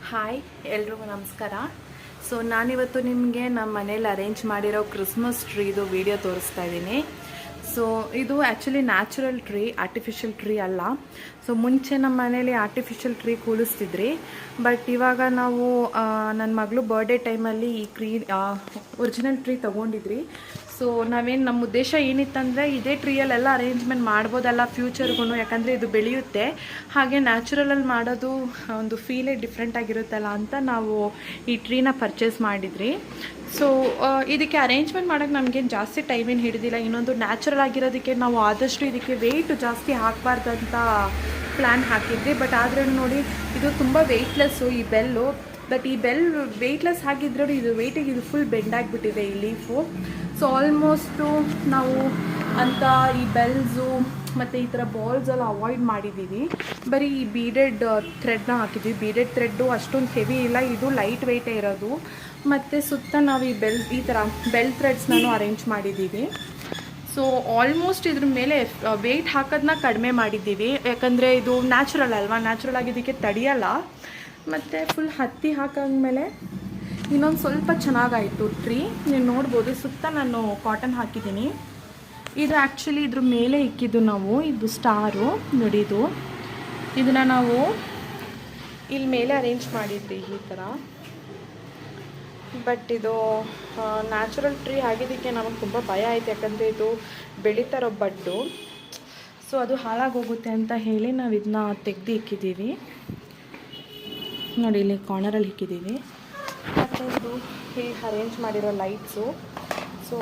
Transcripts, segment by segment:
Hi ಎಲ್ರಿಗೂ ನಮಸ್ಕಾರ. So ನಾನಿವತ್ತು ನಿಮಗೆ ನಮ್ಮ ಮನೇಲಿ ಅರೇಂಜ್ ಮಾಡಿರೋ ಕ್ರಿಸ್ಮಸ್ ಟ್ರೀದು ವಿಡಿಯೋ ತೋರಿಸ್ತಾ ಇದ್ದೀನಿ. ಸೊ ಇದು actually natural tree, artificial tree ಅಲ್ಲ. ಸೊ ಮುಂಚೆ ನಮ್ಮ ಮನೇಲಿ ಆರ್ಟಿಫಿಷಿಯಲ್ ಟ್ರೀ ಕೂಲಿಸ್ತಿದ್ರಿ, ಬಟ್ ಇವಾಗ ನಾವು ನನ್ನ ಮಗಳು ಬರ್ಡೇ ಟೈಮಲ್ಲಿ ಈ ಒರಿಜಿನಲ್ ಟ್ರೀ ತೊಗೊಂಡಿದ್ರಿ. ಸೊ ನಮ್ಮ ಉದ್ದೇಶ ಏನಿತ್ತಂದರೆ ಇದೇ ಟ್ರೀಯಲ್ಲೆಲ್ಲ ಅರೇಂಜ್ಮೆಂಟ್ ಮಾಡ್ಬೋದಲ್ಲ ಫ್ಯೂಚರ್ಗೂ, ಯಾಕಂದರೆ ಇದು ಬೆಳೆಯುತ್ತೆ, ಹಾಗೆ ನ್ಯಾಚುರಲಲ್ಲಿ ಮಾಡೋದು ಒಂದು ಫೀಲೇ ಡಿಫ್ರೆಂಟ್ ಆಗಿರುತ್ತಲ್ಲ ಅಂತ ನಾವು ಈ ಟ್ರೀನ ಪರ್ಚೇಸ್ ಮಾಡಿದ್ರಿ. ಸೊ ಇದಕ್ಕೆ ಅರೇಂಜ್ಮೆಂಟ್ ಮಾಡೋಕ್ಕೆ ನಮಗೇನು ಜಾಸ್ತಿ ಟೈಮೇನು ಹಿಡಿದಿಲ್ಲ. ಇನ್ನೊಂದು ನ್ಯಾಚುರಲ್ ಆಗಿರೋದಕ್ಕೆ ನಾವು ಆದಷ್ಟು ಇದಕ್ಕೆ ವೆಯ್ಟ್ ಜಾಸ್ತಿ ಹಾಕಬಾರ್ದಂತ ಪ್ಲ್ಯಾನ್ ಹಾಕಿದ್ವಿ. ಬಟ್ ಆದರೆ ನೋಡಿ, ಇದು ತುಂಬ ವೆಯ್ಟ್ಲೆಸ್ಸು ಈ ಬೆಲ್ಲು. ಬಟ್ ಈ ಬೆಲ್ ವೆಯ್ಟ್ಲೆಸ್ ಆಗಿದ್ರೂ ಇದು ವೆಯ್ಟಿಗೆ ಇದು ಫುಲ್ ಬೆಂಡ್ ಆಗಿಬಿಟ್ಟಿದೆ ಈ ಲೀಫು. ಸೊ ಆಲ್ಮೋಸ್ಟು ನಾವು ಅಂತ ಈ ಬೆಲ್ಸು ಮತ್ತು ಈ ಥರ ಬಾಲ್ಸ್ ಎಲ್ಲ ಅವಾಯ್ಡ್ ಮಾಡಿದ್ದೀವಿ. ಬರೀ ಈ ಬೀಡೆಡ್ ಥ್ರೆಡ್ನ ಹಾಕಿದ್ವಿ. ಬೀಡೆಡ್ ಥ್ರೆಡ್ಡು ಅಷ್ಟೊಂದು ಹೆವಿ ಇಲ್ಲ, ಇದು ಲೈಟ್ ವೆಯ್ಟೇ ಇರೋದು. ಮತ್ತು ಸುತ್ತ ನಾವು ಈ ಥರ ಬೆಲ್ ಥ್ರೆಡ್ಸ್ನೂ ಅರೇಂಜ್ ಮಾಡಿದ್ದೀವಿ. ಸೊ ಆಲ್ಮೋಸ್ಟ್ ಇದ್ರ ಮೇಲೆ ವೆಯ್ಟ್ ಹಾಕೋದನ್ನ ಕಡಿಮೆ ಮಾಡಿದ್ದೀವಿ, ಯಾಕಂದರೆ ಇದು ನ್ಯಾಚುರಲ್ ಅಲ್ವಾ, ನ್ಯಾಚುರಲ್ ಆಗಿದ್ದಕ್ಕೆ ತಡೆಯಲ್ಲ. ಮತ್ತು ಫುಲ್ ಹತ್ತಿ ಹಾಕಾದ್ಮೇಲೆ ಇನ್ನೊಂದು ಸ್ವಲ್ಪ ಚೆನ್ನಾಗಾಯಿತು ಟ್ರೀ. ನೀವು ನೋಡ್ಬೋದು ಸುತ್ತ ನಾನು ಕಾಟನ್ ಹಾಕಿದ್ದೀನಿ. ಇದು ಆ್ಯಕ್ಚುಲಿ ಇದ್ರ ಮೇಲೆ ಇಕ್ಕಿದ್ದು ನಾವು, ಇದು ಸ್ಟಾರು ನೋಡಿ, ಇದನ್ನು ನಾವು ಇಲ್ಲಿ ಮೇಲೆ ಅರೇಂಜ್ ಮಾಡಿದ್ರಿ ಈ ಥರ. ಬಟ್ ಇದು ನ್ಯಾಚುರಲ್ ಟ್ರೀ ಆಗಿದ್ದಕ್ಕೆ ನಮಗೆ ತುಂಬ ಭಯ ಆಯಿತು, ಯಾಕಂದರೆ ಇದು ಬೆಳೀತಾರೋ ಬಡ್ಡು. ಸೊ ಅದು ಹಾಳಾಗೋಗುತ್ತೆ ಅಂತ ಹೇಳಿ ನಾವು ಇದನ್ನ ತೆಗೆದು ಇಕ್ಕಿದ್ದೀವಿ. ನೋಡಿ, ಇಲ್ಲಿ ಕಾರ್ನರಲ್ಲಿ ಇಕ್ಕಿದ್ದೀವಿ. ಮತ್ತು ಇದು ಹೀಗೆ ಅರೇಂಜ್ ಮಾಡಿರೋ ಲೈಟ್ಸು. ಸೊ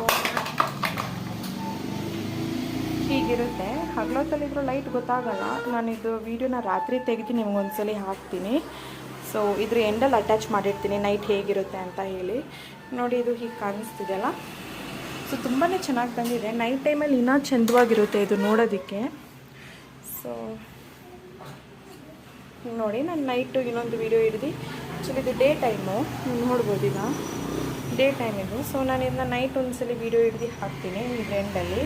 ಹೀಗಿರುತ್ತೆ. ಹಗಲೊತ್ತಲ್ಲಿದ್ರೂ ಲೈಟ್ ಗೊತ್ತಾಗಲ್ಲ. ನಾನಿದು ವೀಡಿಯೋನ ರಾತ್ರಿ ತೆಗೆದು ನಿಮ್ಗೊಂದ್ಸಲಿ ಹಾಕ್ತೀನಿ. ಸೊ ಇದ್ರ ಎಂಡಲ್ಲಿ ಅಟ್ಯಾಚ್ ಮಾಡಿರ್ತೀನಿ ನೈಟ್ ಹೇಗಿರುತ್ತೆ ಅಂತ ಹೇಳಿ. ನೋಡಿ, ಇದು ಹೀಗೆ ಕಾಣಿಸ್ತಿದೆಯಲ್ಲ. ಸೊ ತುಂಬಾ ಚೆನ್ನಾಗಿ ಬಂದಿದೆ. ನೈಟ್ ಟೈಮಲ್ಲಿ ಇನ್ನೂ ಚೆಂದವಾಗಿರುತ್ತೆ ಇದು ನೋಡೋದಕ್ಕೆ. ಸೊ ನೋಡಿ, ನಾನು ನೈಟು ಇನ್ನೊಂದು ವೀಡಿಯೋ ಹಿಡಿದು, ಆ್ಯಕ್ಚುಲಿ ಇದು ಡೇ ಟೈಮು, ನೀವು ನೋಡ್ಬೋದು, ಈಗ ಡೇ ಟೈಮ್ ಇದು. ಸೊ ನಾನು ಇದನ್ನ ನೈಟ್ ಒಂದ್ಸಲಿ ವೀಡಿಯೋ ಹಿಡಿದು ಹಾಕ್ತೀನಿ ಈ ಎಂಡಲ್ಲಿ.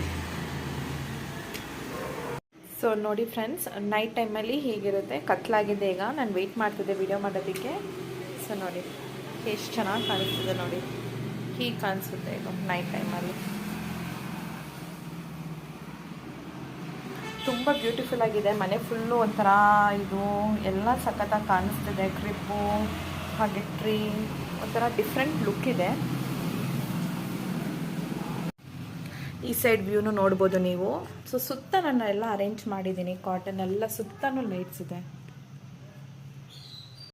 ಸೊ ನೋಡಿ ಫ್ರೆಂಡ್ಸ್, ನೈಟ್ ಟೈಮಲ್ಲಿ ಹೀಗಿರುತ್ತೆ. ಕತ್ಲಾಗಿದೆ ಈಗ, ನಾನು ವೆಯ್ಟ್ ಮಾಡ್ತಿದ್ದೆ ವೀಡಿಯೋ ಮಾಡೋದಕ್ಕೆ. ಸೊ ನೋಡಿ ಎಷ್ಟು ಚೆನ್ನಾಗಿ ಕಾಣಿಸ್ತಿದೆ ನೋಡಿ, ಹೀಗೆ ಕಾಣಿಸುತ್ತೆ ಇದು ನೈಟ್ ಟೈಮಲ್ಲಿ. ತುಂಬ ಬ್ಯೂಟಿಫುಲ್ ಆಗಿದೆ. ಮನೆ ಫುಲ್ಲು ಒಂಥರ ಇದು ಎಲ್ಲ ಸಖತ್ತಾಗಿ ಕಾಣಿಸ್ತಿದೆ. ಕ್ರಿಬ್ಬು ಹಾಗೆ ಟ್ರೀ ಒಂಥರ ಡಿಫ್ರೆಂಟ್ ಲುಕ್ ಇದೆ. ಈ ಸೈಡ್ ವ್ಯೂನು ನೋಡ್ಬೋದು ನೀವು. ಸೊ ಸುತ್ತ ನಾನು ಎಲ್ಲ ಅರೇಂಜ್ ಮಾಡಿದ್ದೀನಿ, ಕಾಟನ್ ಎಲ್ಲ ಸುತ್ತನೂ ಲೈಟ್ಸ್ ಇದೆ.